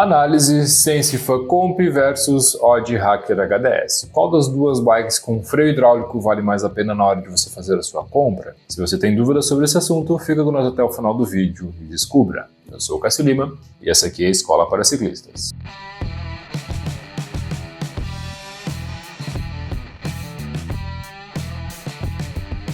Análise Sense Comp versus Odd Hacker HDS. Qual das duas bikes com freio hidráulico vale mais a pena na hora de você fazer a sua compra? Se você tem dúvidas sobre esse assunto, fica com nós até o final do vídeo e descubra. Eu sou o Cássio Lima e essa aqui é a Escola para Ciclistas.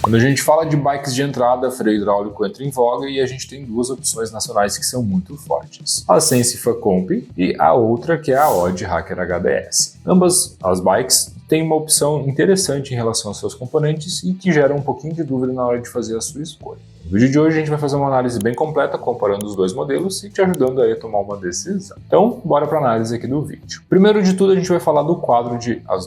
Quando a gente fala de bikes de entrada, freio hidráulico entra em voga e a gente tem duas opções nacionais que são muito fortes. A Sense Comp e a outra que é a Odd Hacker HDS. Ambas as bikes têm uma opção interessante em relação aos seus componentes e que gera um pouquinho de dúvida na hora de fazer a sua escolha. No vídeo de hoje a gente vai fazer uma análise bem completa comparando os dois modelos e te ajudando aí a tomar uma decisão. Então, bora para a análise aqui do vídeo. Primeiro de tudo a gente vai falar do quadro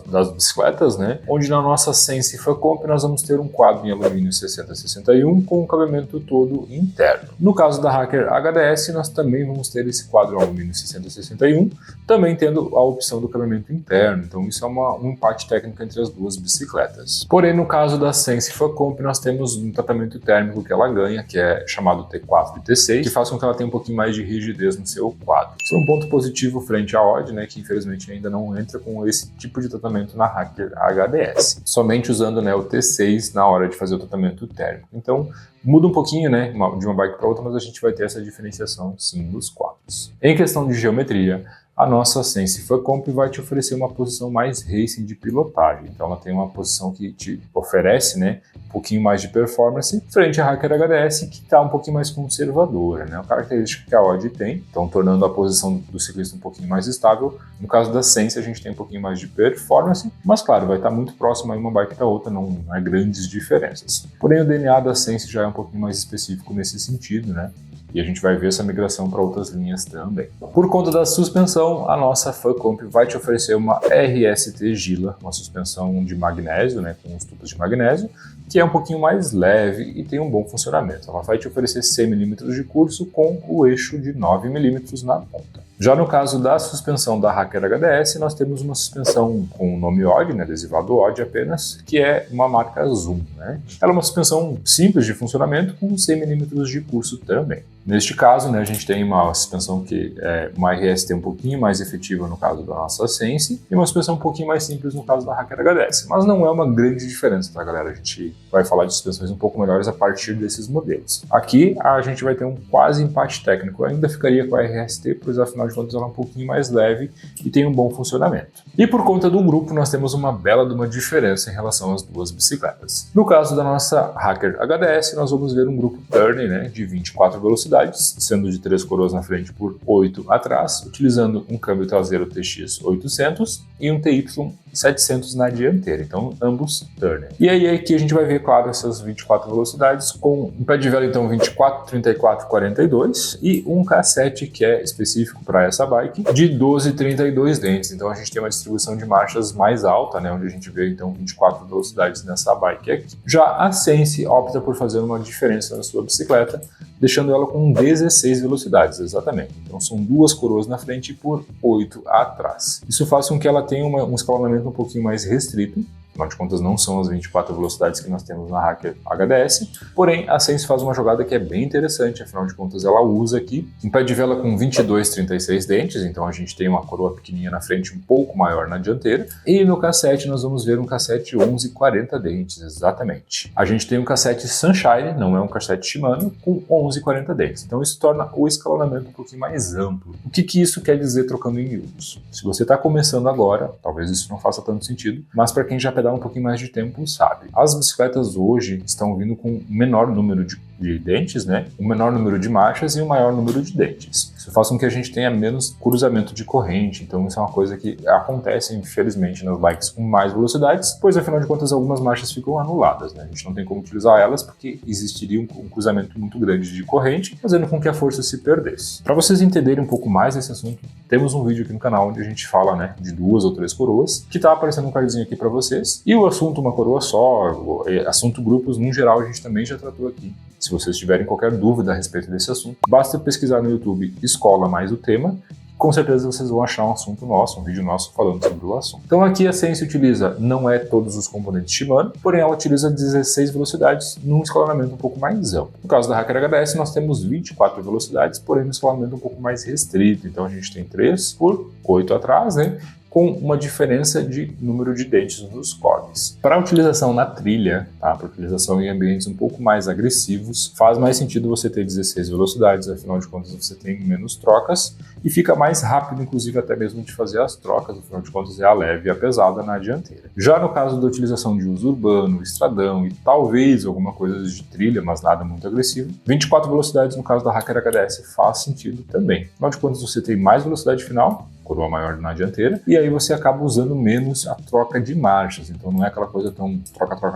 das bicicletas, né? Onde na nossa Sense Comp nós vamos ter um quadro em alumínio 6061 com o acabamento todo interno. No caso da Hacker HDS nós também vamos ter esse quadro em alumínio 6061, também tendo a opção do acabamento interno, então isso é um empate técnico entre as duas bicicletas. Porém, no caso da Sense Comp nós temos um tratamento térmico que ela ganha, que é chamado T4 e T6, que faz com que ela tenha um pouquinho mais de rigidez no seu quadro. Isso é um ponto positivo frente à Odd, né, que infelizmente ainda não entra com esse tipo de tratamento na Hacker HDS, somente usando, né, o T6 na hora de fazer o tratamento térmico. Então, muda um pouquinho, né, de uma bike para outra, mas a gente vai ter essa diferenciação sim nos quadros. Em questão de geometria, a nossa Sense Comp vai te oferecer uma posição mais racing de pilotagem. Então ela tem uma posição que te oferece, né, um pouquinho mais de performance, frente à Hacker HDS, que está um pouquinho mais conservadora, né? Uma característica que a Odd tem, então tornando a posição do ciclista um pouquinho mais estável. No caso da Sense a gente tem um pouquinho mais de performance, mas claro, vai estar muito próximo aí uma bike da outra, não é grandes diferenças. Porém o DNA da Sense já é um pouquinho mais específico nesse sentido, né? E a gente vai ver essa migração para outras linhas também. Por conta da suspensão, a nossa Comp vai te oferecer uma RST Gila, uma suspensão de magnésio, né, com os tubos de magnésio, que é um pouquinho mais leve e tem um bom funcionamento. Ela vai te oferecer 100 mm de curso com o eixo de 9 mm na ponta. Já no caso da suspensão da Hacker HDS, nós temos uma suspensão com o nome Odd, né, adesivado Odd apenas, que é uma marca Zoom, né? Ela é uma suspensão simples de funcionamento com 100 mm de curso também. Neste caso, né, a gente tem uma suspensão que é uma RST um pouquinho mais efetiva no caso da nossa Sense e uma suspensão um pouquinho mais simples no caso da Hacker HDS. Mas não é uma grande diferença, tá, galera? A gente vai falar de suspensões um pouco melhores a partir desses modelos. Aqui a gente vai ter um quase empate técnico. Eu ainda ficaria com a RST, pois afinal de contas ela é um pouquinho mais leve e tem um bom funcionamento. E por conta do grupo nós temos uma bela de uma diferença em relação às duas bicicletas. No caso da nossa Hacker HDS nós vamos ver um grupo Turning, né, de 24 velocidades, sendo de 3 coroas na frente por 8 atrás, utilizando um câmbio traseiro TX 800 e um TY 700 na dianteira, então ambos Turner. E aí aqui a gente vai ver, claro, essas 24 velocidades com um pé de vela então 24, 34, 42 e um cassete que é específico para essa bike de 12, 32 dentes, então a gente tem uma distribuição de marchas mais alta, né, onde a gente vê então 24 velocidades nessa bike aqui. Já a Sense opta por fazer uma diferença na sua bicicleta, deixando ela com 16 velocidades, exatamente. Então são 2 coroas na frente por 8 atrás. Isso faz com que ela tenha um escalonamento um pouquinho mais restrito, afinal de contas não são as 24 velocidades que nós temos na Hacker HDS, porém a Sense faz uma jogada que é bem interessante, afinal de contas ela usa aqui um pé de vela com 22, 36 dentes, então a gente tem uma coroa pequenininha na frente, um pouco maior na dianteira, e no cassete nós vamos ver um cassete 11, 40 dentes, exatamente. A gente tem um cassete Sunshine, não é um cassete Shimano, com 11, 40 dentes, então isso torna o escalonamento um pouquinho mais amplo. O que isso quer dizer trocando em miúdos? Se você está começando agora, talvez isso não faça tanto sentido, mas para quem já pedala um pouquinho mais de tempo sabe. As bicicletas hoje estão vindo com um menor número de dentes, né? Um menor número de marchas e um maior número de dentes. Isso faz com que a gente tenha menos cruzamento de corrente, então isso é uma coisa que acontece, infelizmente, nas bikes com mais velocidades, pois afinal de contas algumas marchas ficam anuladas, né? A gente não tem como utilizar elas porque existiria um cruzamento muito grande de corrente, fazendo com que a força se perdesse. Para vocês entenderem um pouco mais desse assunto, temos um vídeo aqui no canal onde a gente fala, né, de 2 ou 3 coroas, que tá aparecendo um cardzinho aqui para vocês, e o assunto uma coroa só, assunto grupos no geral a gente também já tratou aqui. Se vocês tiverem qualquer dúvida a respeito desse assunto, basta pesquisar no YouTube Escola mais o tema com certeza vocês vão achar um assunto nosso, um vídeo nosso falando sobre o assunto. Então aqui a Sense utiliza, não é todos os componentes Shimano, porém ela utiliza 16 velocidades num escalonamento um pouco mais amplo. No caso da Hacker HDS nós temos 24 velocidades, porém no escalonamento um pouco mais restrito. Então a gente tem 3 por 8 atrás, né? Com uma diferença de número de dentes nos cogs. Para utilização na trilha, tá? Para utilização em ambientes um pouco mais agressivos, faz mais sentido você ter 16 velocidades, afinal de contas você tem menos trocas e fica mais rápido, inclusive até mesmo de fazer as trocas, afinal de contas é a leve e a pesada na dianteira. Já no caso da utilização de uso urbano, estradão e talvez alguma coisa de trilha, mas nada muito agressivo, 24 velocidades no caso da Hacker HDS faz sentido também. Afinal de contas você tem mais velocidade final, coroa maior na dianteira, e aí você acaba usando menos a troca de marchas, então não é aquela coisa tão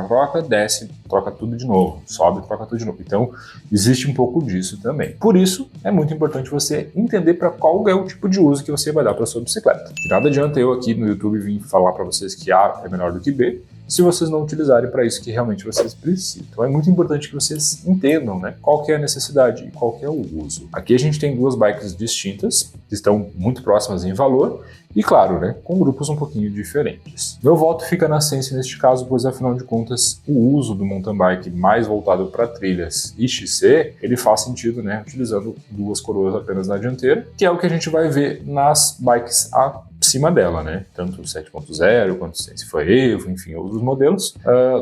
troca, desce, troca tudo de novo, sobe, troca tudo de novo. Então existe um pouco disso também. Por isso é muito importante você entender para qual é o tipo de uso que você vai dar para sua bicicleta. De nada adianta eu aqui no YouTube vir falar para vocês que A é melhor do que B, se vocês não utilizarem para isso que realmente vocês precisam. Então é muito importante que vocês entendam, né, qual que é a necessidade e qual que é o uso. Aqui a gente tem duas bikes distintas, que estão muito próximas em valor, e claro, né, com grupos um pouquinho diferentes. Meu voto fica na Sense neste caso, pois afinal de contas o uso do mountain bike mais voltado para trilhas e XC, ele faz sentido, né, utilizando duas coroas apenas na dianteira, que é o que a gente vai ver nas bikes acima dela, né? Tanto o 7.0 quanto o Sense Evo, enfim, outros modelos.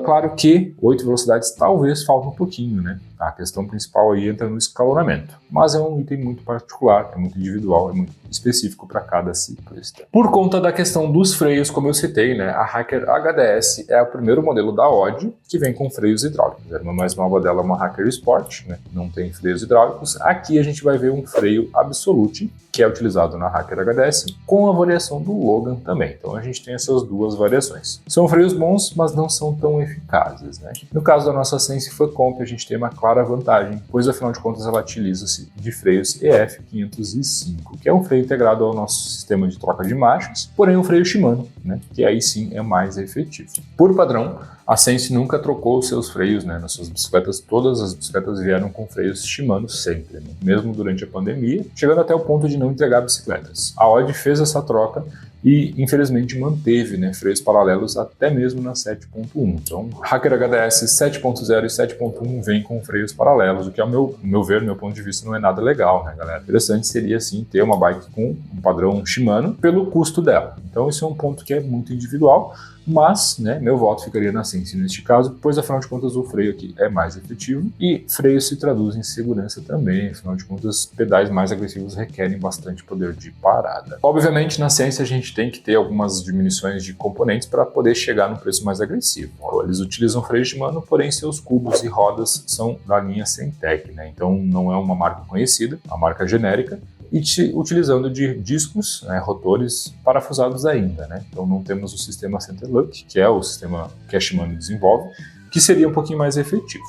Claro que 8 velocidades talvez falta um pouquinho, né? A questão principal aí entra no escalonamento, mas é um item muito particular, é muito individual, é muito específico para cada ciclista. Por conta da questão dos freios, como eu citei, né, a Hacker HDS é o primeiro modelo da Odd que vem com freios hidráulicos. A irmã mais nova dela é uma Hacker Sport, né, não tem freios hidráulicos. Aqui a gente vai ver um freio Absolute, que é utilizado na Hacker HDS, com a variação do Logan também. Então a gente tem essas duas variações. São freios bons, mas não são tão eficazes, né? No caso da nossa Sense Comp, a gente tem uma clara vantagem, pois afinal de contas ela utiliza-se de freios EF505, que é um freio integrado ao nosso sistema de troca de marchas, porém um freio Shimano, né, que aí sim é mais efetivo. Por padrão, a Sense nunca trocou os seus freios, né, nas suas bicicletas. Todas as bicicletas vieram com freios Shimano sempre, né, mesmo durante a pandemia, chegando até o ponto de não entregar bicicletas. A Odd fez essa troca e infelizmente manteve, né, freios paralelos até mesmo na 7.1. Então, Hacker HDS 7.0 e 7.1 vem com freios paralelos, o que ao meu ver, meu ponto de vista, não é nada legal, né, galera? Interessante seria sim ter uma bike com um padrão Shimano pelo custo dela. Então, isso é um ponto que é muito individual, mas, né, meu voto ficaria na Sense neste caso, pois afinal de contas o freio aqui é mais efetivo e freio se traduz em segurança também, afinal de contas pedais mais agressivos requerem bastante poder de parada. Obviamente na Sense a gente tem que ter algumas diminuições de componentes para poder chegar no preço mais agressivo. Eles utilizam freio Shimano, porém seus cubos e rodas são da linha Sentec, né, então não é uma marca conhecida, é uma marca genérica, e utilizando de discos, né, rotores parafusados ainda, né? Então não temos o sistema Centerlock, que é o sistema que a Shimano desenvolve, que seria um pouquinho mais efetivo.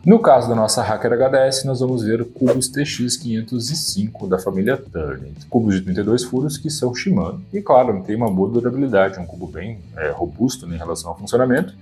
No caso da nossa Hacker HDS, nós vamos ver cubos TX505 da família Turner, cubos de 32 furos que são Shimano, e claro, tem uma boa durabilidade, um cubo bem robusto, né, em relação ao funcionamento,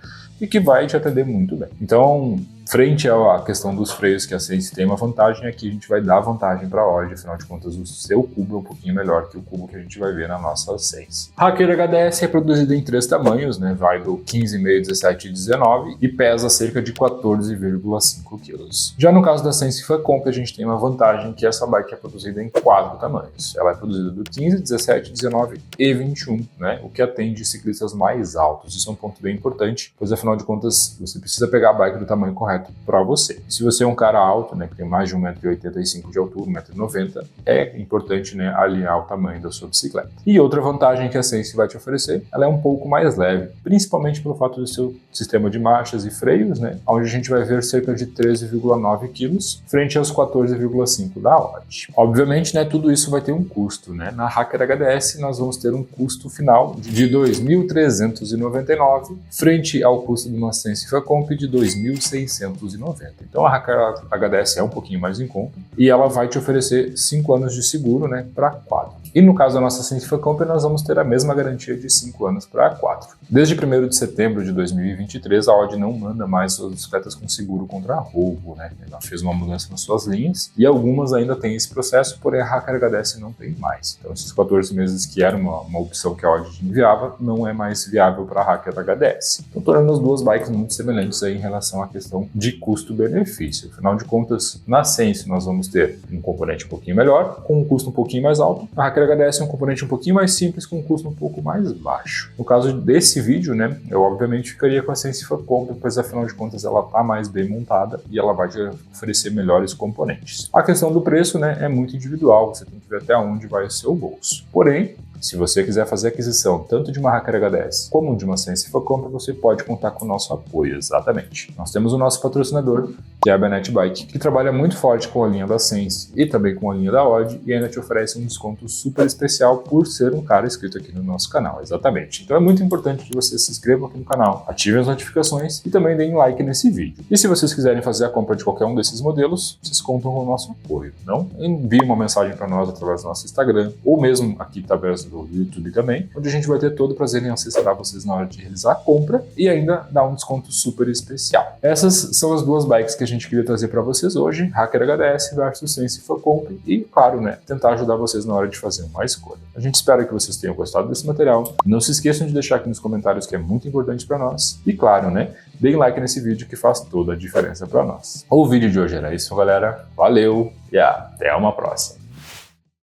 e que vai te atender muito bem. Então, frente à questão dos freios, que a Sense tem uma vantagem, aqui a gente vai dar vantagem para a Odd, afinal de contas o seu cubo é um pouquinho melhor que o cubo que a gente vai ver na nossa Sense. A Hacker HDS é produzida em 3 tamanhos, né? Vai do 15,5, 17 e 19 e pesa cerca de 14,5 kg. Já no caso da Sense Comp, a gente tem uma vantagem que essa bike é produzida em 4 tamanhos. Ela é produzida do 15, 17, 19 e 21, né? O que atende ciclistas mais altos. Isso é um ponto bem importante, pois afinal de contas você precisa pegar a bike do tamanho correto para você. Se você é um cara alto, né, que tem mais de 1,85 m de altura, 1,90 m, é importante, né, alinhar o tamanho da sua bicicleta. E outra vantagem que a Sense vai te oferecer, ela é um pouco mais leve, principalmente pelo fato do seu sistema de marchas e freios, né, onde a gente vai ver cerca de 13,9 kg frente aos 14,5 da Odd. Obviamente, né, tudo isso vai ter um custo, né? Na Hacker HDS nós vamos ter um custo final de R$ 2.399 frente ao custo de uma Sense Comp de R$ 2.699. 4.990. Então a Hacker HDS é um pouquinho mais em conta e ela vai te oferecer 5 anos de seguro, né, para 4. E no caso da nossa Sense Facomp, nós vamos ter a mesma garantia de 5 anos para 4. Desde 1º de setembro de 2023, a Audi não manda mais suas bicicletas com seguro contra roubo, né? Ela fez uma mudança nas suas linhas e algumas ainda têm esse processo, porém a Hacker HDS não tem mais. Então esses 14 meses que era uma opção que a Audi enviava, não é mais viável para a Hacker HDS. Então tornando as duas bikes muito semelhantes aí em relação à questão de custo-benefício. Afinal de contas, na Sense nós vamos ter um componente um pouquinho melhor, com um custo um pouquinho mais alto. A Hacker HDS é um componente um pouquinho mais simples, com um custo um pouco mais baixo. No caso desse vídeo, né, eu obviamente ficaria com a Sense Facomp, pois afinal de contas ela está mais bem montada e ela vai te oferecer melhores componentes. A questão do preço, né, é muito individual, você tem que ver até onde vai o seu bolso. Porém, se você quiser fazer aquisição tanto de uma Hacker HDS como de uma Sense Facomp, você pode contar com o nosso apoio, exatamente. Nós temos o nosso patrocinador, que é a Bennett Bike, que trabalha muito forte com a linha da Sense e também com a linha da Audi e ainda te oferece um desconto super especial por ser um cara inscrito aqui no nosso canal, exatamente. Então é muito importante que você se inscreva aqui no canal, ative as notificações e também deem like nesse vídeo. E se vocês quiserem fazer a compra de qualquer um desses modelos, vocês contam com o nosso apoio, não? Envie uma mensagem para nós através do nosso Instagram ou mesmo aqui através do YouTube também, onde a gente vai ter todo o prazer em assessorar vocês na hora de realizar a compra e ainda dar um desconto super especial. Essas são as duas bikes que a gente queria trazer para vocês hoje, Hacker HDS versus Sense Facomp e, claro, né, tentar ajudar vocês na hora de fazer uma escolha. A gente espera que vocês tenham gostado desse material. Não se esqueçam de deixar aqui nos comentários que é muito importante para nós e, claro, né, deem like nesse vídeo que faz toda a diferença para nós. O vídeo de hoje era isso, galera. Valeu e até uma próxima.